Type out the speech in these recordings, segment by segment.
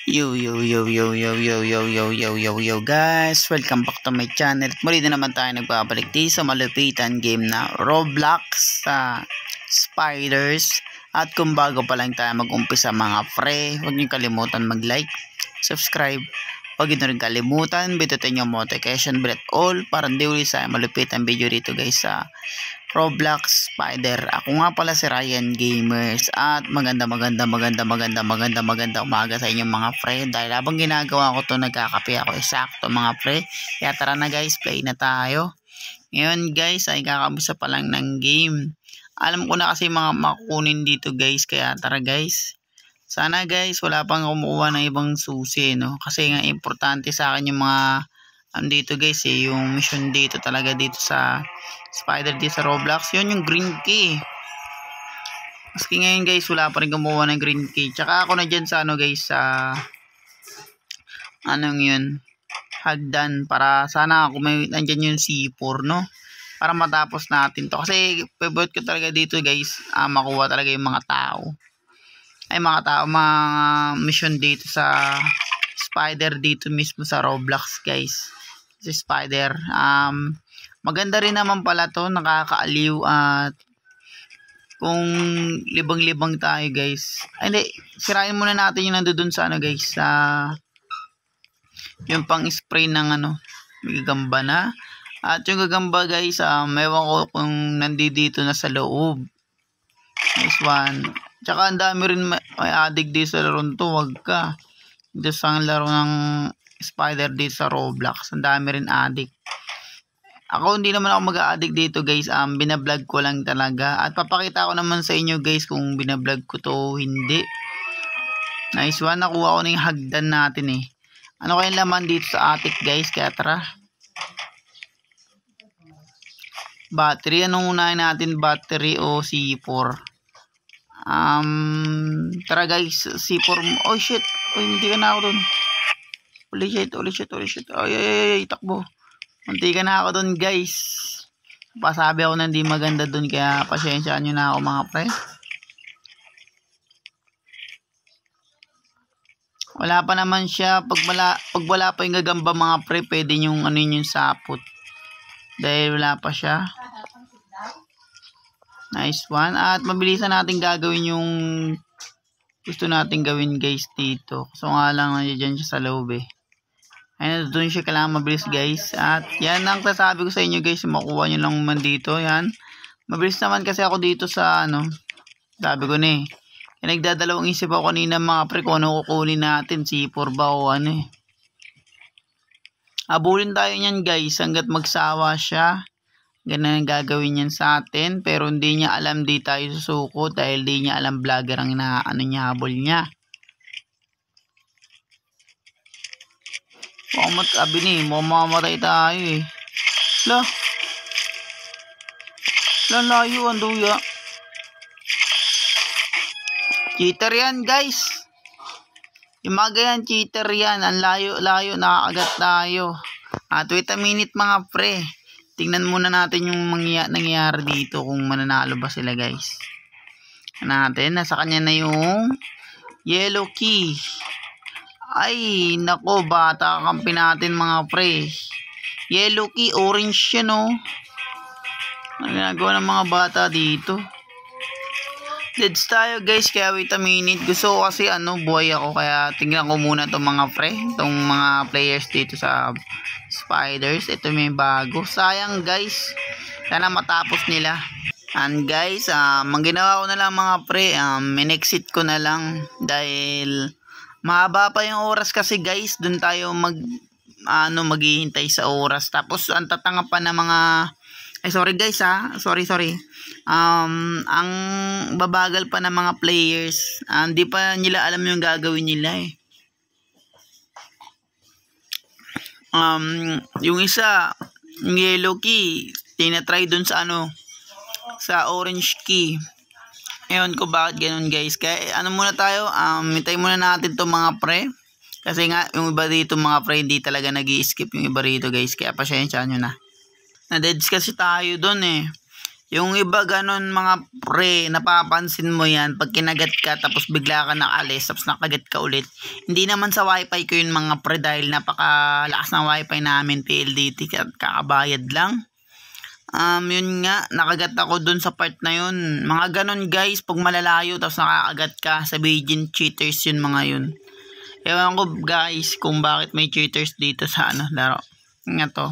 Yo guys, welcome back to my channel. Muli na naman tayo nagbabalik dito sa malupitan game na Roblox sa Spiders. At kung bago pa lang tayo mag-umpisa mga pre, huwag niyo kalimutan mag-like, subscribe. Huwag niyo rin kalimutan bitutin yung notification bell at all para hindi ulit sa malupitan video dito guys sa Roblox Spider. Ako nga pala si Ryan Gamers at maganda umaga sa inyong mga pre. Dahil habang ginagawa ko to nagkakape ako eksakto mga pre. Kaya tara na guys, play na tayo. Ngayon guys ay kakamusta pa lang ng game. Alam ko na kasi mga makukunin dito guys, kaya tara guys. Sana guys wala pang kumukuha ng ibang susi no. Kasi nga importante sa akin yung mga dito guys yung mission dito talaga dito sa Spider dito sa Roblox. Yun yung green key. Maski ngayon guys wala pa rin kumuha ng green key. Tsaka ako na dyan sa ano guys sa anong yun hagdan para sana ako may nandyan yung C4 no. Para matapos natin to. Kasi favorite ko talaga dito guys makuha talaga yung mga tao. Mga mission dito sa Spider dito mismo sa Roblox guys. Si Spider maganda rin naman pala to, nakakaaliw at kung libang-libang tayo guys. Ay hindi, sirain muna natin yung nandoon sa ano guys sa yung pang spray ng ano gagamba na. At yung gagamba guys ewan ko kung nandito na sa loob. Nice one. Tsaka ang dami rin may addict dito sa laro to, wag ka. Dito sa laro ng Spider dito sa Roblox, ang dami rin addict. Ako hindi naman ako mag-a-addict dito guys, binablog ko lang talaga. At papakita ko naman sa inyo guys kung binablog ko to hindi. Nice one, nakuha ko na yung hagdan natin eh. Ano kayang laman dito sa attic guys, kaya tara. Battery, anong unahin natin, battery o C4? Tara guys, C4. Oh shit, oh, hindi ka na ako dun. Holy shit. Ay, takbo. Munti ka na ako dun guys. Pasabi ako na hindi maganda dun, kaya pasyensyahan nyo na ako mga pre. Wala pa naman siya. Pag wala pa yung gagamba mga pre, pwede yung ano yung sapot. Dahil wala pa siya. Nice one. At mabilisan natin gagawin yung gusto natin gawin guys dito. So nga lang nandiyan siya sa loob eh. Ayun, doon siya kailangan mabilis guys. At yan ang sasabi ko sa inyo guys, makuha nyo lang man dito. Yan. Mabilis naman kasi ako dito sa ano. Sabi ko na eh. Nagdadalawang isip ako kanina mga pre kung ano kukunin natin. C4 ba o ano eh. Abulin tayo niyan guys hanggat magsawa siya. Ganun ang gagawin niyan sa atin. Pero hindi niya alam di tayo susuko dahil di niya alam vlogger ang niya habol niya. Abi ni, mamamatay tayo eh. Layo ang duya. Cheater yan guys. Yung mga yan, cheater yan. Ang layo, nakakagat tayo. At wait a minute mga pre. Tingnan muna natin yung nangyayari dito kung mananalo ba sila guys. Natin, nasa kanya na yung yellow key. Ay, nako, bata kampi natin mga pre. Yellow key, orange yan oh. Ano ginagawa ng mga bata dito? Let's tayo guys, kaya wait a minute. Gusto ko kasi buhay ako, kaya tingnan ko muna itong mga pre, itong mga players dito sa Spiders. Ito may bago. Sayang guys, sana matapos nila. And guys, ang ginawa ko na lang mga pre, in-exit ko na lang dahil mahaba pa yung oras kasi guys. Doon tayo maghihintay sa oras. Tapos ang tatanga pa na mga sorry guys sorry. Ang babagal pa ng mga players. Hindi pa nila alam yung gagawin nila eh. Yung isa, yung yellow key, tinatry dun sa sa orange key. Ewan ko bakit ganun guys. Kaya muna tayo, hintay muna natin to mga pre. Kasi nga yung iba dito mga pre hindi talaga nag-i-skip yung iba rito guys. Kaya pasyensyahan nyo na. Na-deads kasi tayo dun eh. Yung iba ganun mga pre, napapansin mo yan pag kinagat ka tapos bigla ka nakalis tapos nakagat ka ulit. Hindi naman sa wifi ko yun mga pre dahil napakalakas ng wifi namin PLDT kakabayad lang. Yun nga, nakagat ako dun sa part na yun. Mga ganun guys, pag malalayo tapos nakakagat ka, sabihin cheaters yun mga yun. Ewan ko guys kung bakit may cheaters dito sa laro. Nga to.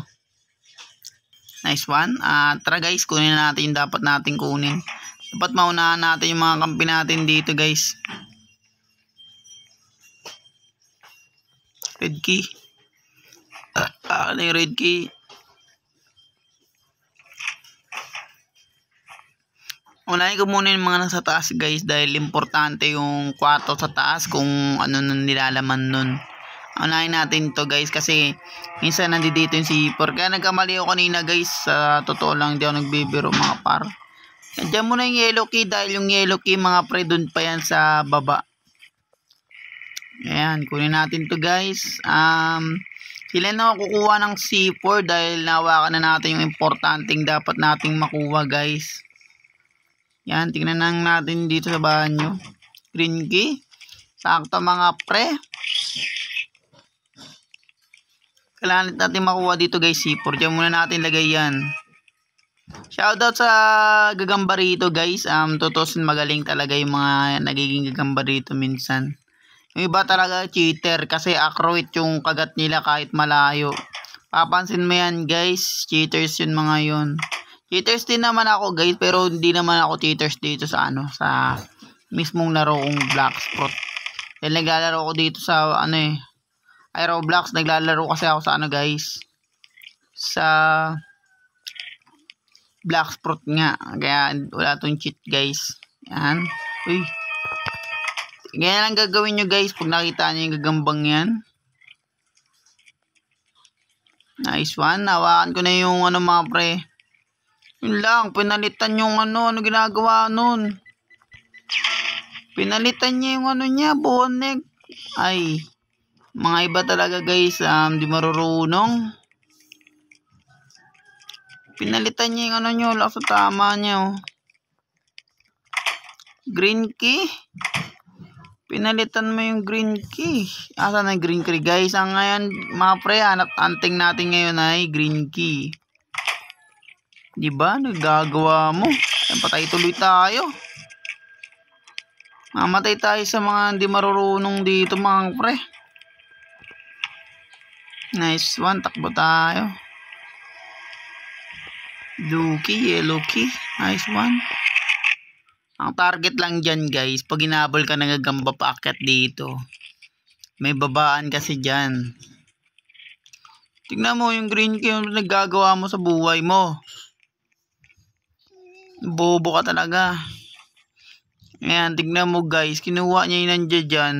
Nice one. Tara guys, kunin natin yung dapat natin kunin. Dapat maunahan natin yung mga kampi natin dito guys. Red key. Ano yung red key? Unahin ko muna yung mga nasa taas guys dahil importante yung kwarto sa taas kung ano nung nilalaman nun. Unahin natin to guys kasi minsan nandito yung C4. Kaya nagkamali ako kanina guys. Sa totoo lang di ako nagbibiro mga par. Nandiyan muna yung yellow key dahil yung yellow key mga pre dun pa yan sa baba. Ayan, kunin natin to guys. Sila na kukuha ng C4 dahil nawakan na natin yung importanteng dapat nating makuha guys. Yan, tingnan lang natin dito sa banyo. Green key. Sakto mga pre. Kailangan natin makuha dito guys C4. Diyan muna natin lagay yan. Shoutout sa gagamba rito guys. Tutusin magaling talaga yung mga nagiging gagamba rito minsan. Yung iba talaga cheater kasi accurate yung kagat nila kahit malayo. Papansin mo yan guys. Cheaters yun mga yun. Cheaters din naman ako guys. Pero hindi naman ako cheaters dito sa sa mismong laro kong Blacksprut. Dahil naglalaro ko dito sa Roblox, naglalaro kasi ako sa guys. Sa Blacksprut nga. Kaya wala tong cheat guys. Yan. Uy. Ganyan lang gagawin nyo guys pag nakita nyo yung gagambang yan. Nice one. Hawakan ko na yung mga pre. Yun lang. Pinalitan yung ano ginagawa nun. Pinalitan niya yung niya. Bonek. Ay. Mga iba talaga guys, di marurunong. Pinalitan niya yung nyo, lang sa tama niya. Green key. Pinalitan mo yung green key. Asan na green key guys? Ngayon, mga pre, anting natin ngayon ay green key. Diba? Nagagawa mo. Patay tuloy tayo. Mamatay tayo sa mga hindi marurunong dito mga pre. Nice one, takbo tayo. Blue key, yellow key. Nice one. Ang target lang dyan guys, pag inabol ka nagagamba paakyat dito. May babaan kasi dyan. Tignan mo yung green key yung nagagawa mo sa buhay mo. Bobo ka talaga. Ayan, tignan mo guys, kinuha niya yung nandiyan dyan.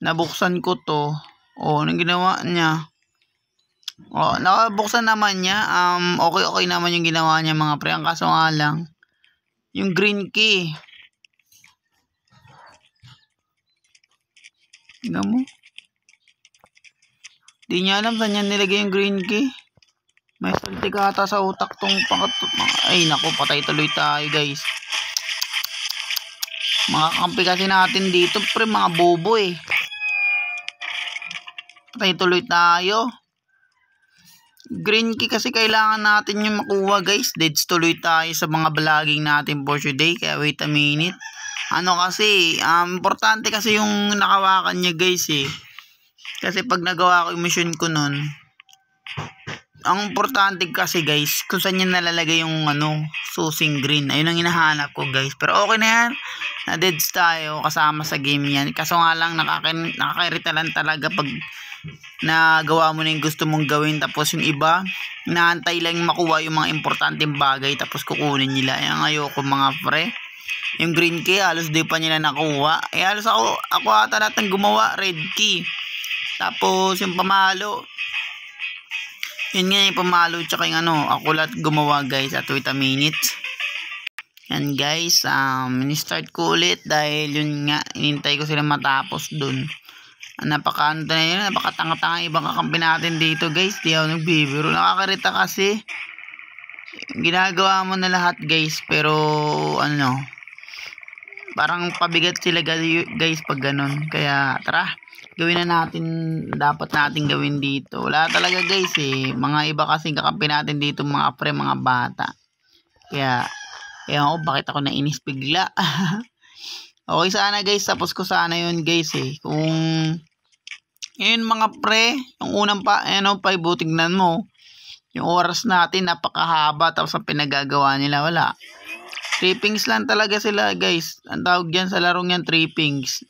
Nabuksan ko to. Anong ginawa niya? Nakabuksan naman niya. Okay naman yung ginawa niya mga pre. Ang kaso nga lang, yung green key. Tingnan mo. Di niya alam saan niya nilagay yung green key. May salti ka ata sa utak tong ay naku, patay tuloy tayo guys. Mga kampi kasi natin dito pre, mga bobo eh. Patay tuloy tayo. Green key kasi kailangan natin yung makuha guys. Deads tuloy tayo sa mga vlogging natin for today. Kaya wait a minute. Kasi importante kasi yung nakawakan niya guys eh. Kasi pag nagawa ko yung mission ko nun, ang importante kasi guys kung saan niya nalalagay yung susing green. Ayun ang hinahanap ko guys. Pero okay na yan. Na deads tayo kasama sa game yan. Kaso nga lang nakakairita lang talaga pag nagawa mo na yung gusto mong gawin tapos yung iba naantay lang makuha yung mga importanteng bagay tapos kukunin nila. Ayan ayoko mga pre. Yung green key halos di pa nila nakuha. Halos ako ata lahat ng gumawa red key. Tapos yung pamalo, yun nga yung pamalo tsaka yung ako lahat gumawa guys at wait a minute. Yan guys, in-start ko ulit dahil yun nga inintay ko sila matapos dun. Napakatanga-tanga ibang kakampi natin dito guys. Di ako nagbibiro. Nakakarita kasi. ginagawa mo na lahat guys, pero ano, parang pabigat sila guys pag ganun. Kaya tara, gawin na natin dapat natin gawin dito. Wala talaga guys mga iba kasing kakampi natin dito mga pre, mga bata. Kaya ako bakit ako nainis bigla. Okay sana guys, tapos ko sana yun guys kung yun mga pre, yung unang tignan mo yung oras natin napakahaba, tapos ang pinagagawa nila wala. Trippings lang talaga sila guys. Ang tawag dyan sa larong yan, trippings.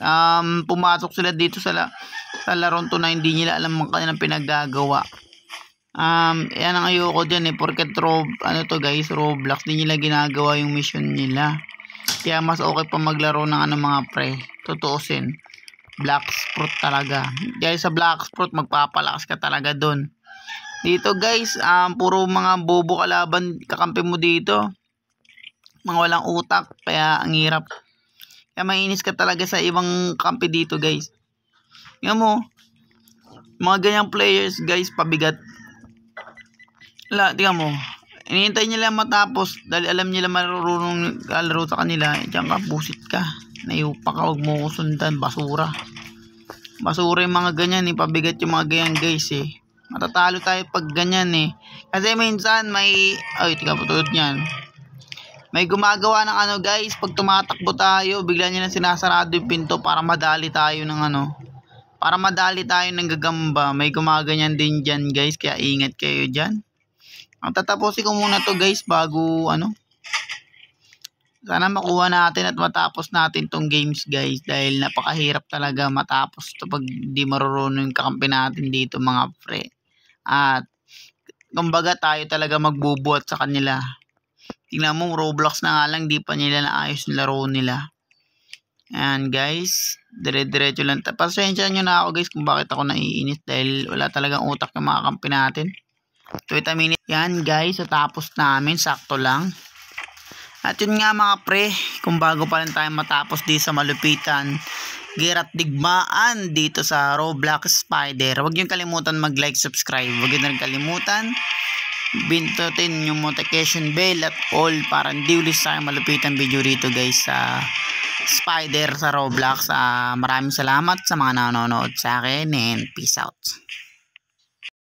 Pumasok sila dito sa larong to na hindi nila alam ang kanilang pinagagawa. Yan ang ayoko dyan porket guys, Roblox, di nila ginagawa yung mission nila. Kaya mas okay pa maglaro ng mga pre, tutuusin. Black Sprout talaga. Dahil sa Black Sprout magpapalakas ka talaga dun. Dito guys, puro mga bobo kalaban kakampi mo dito. Mga walang utak, kaya ang hirap. Kaya mainis ka talaga sa ibang kampi dito guys. Tingnan mo, mga ganyang players guys, pabigat. Tingnan mo, inihintay nila matapos dahil alam nila marunong laro sa kanila. Diyan ka, busit ka. Nayupa ka, huwag mo ko sundan, basura. Basura yung mga ganyan pabigat yung mga ganyan guys Matatalo tayo pag ganyan Kasi minsan may, tingnan po tulad niyan. May gumagawa ng guys, pag tumatakbo tayo, bigla niya sinasarado yung pinto para madali tayo ng para madali tayo ng gagamba. May gumaganyan din dyan guys, kaya ingat kayo dyan. Ang tatapusin ko muna to guys bago sana makuha natin at matapos natin tong games guys, dahil napakahirap talaga matapos to pag di marunong yung kakampi natin dito mga pre. At kumbaga tayo talaga magbubuhat sa kanila. Tingnan mo, Roblox na nga lang, di pa nila naayos yung laro nila. Ayan guys, dire-diretso lang. Pasensya nyo na ako guys kung bakit ako naiinis, dahil wala talagang utak yung mga kampi natin. 20 minutes. Yan guys, so tapos namin, sakto lang. At yun nga mga pre, kung bago pa rin tayo matapos di sa malupitan girat digmaan dito sa Roblox Spider, huwag nyo kalimutan mag-like, subscribe. Huwag nyo rin kalimutan bindutin yung notification bell at all para hindi ulit sa malupitan video rito guys sa Spider sa Roblox. Maraming salamat sa mga nanonood sa akin and peace out.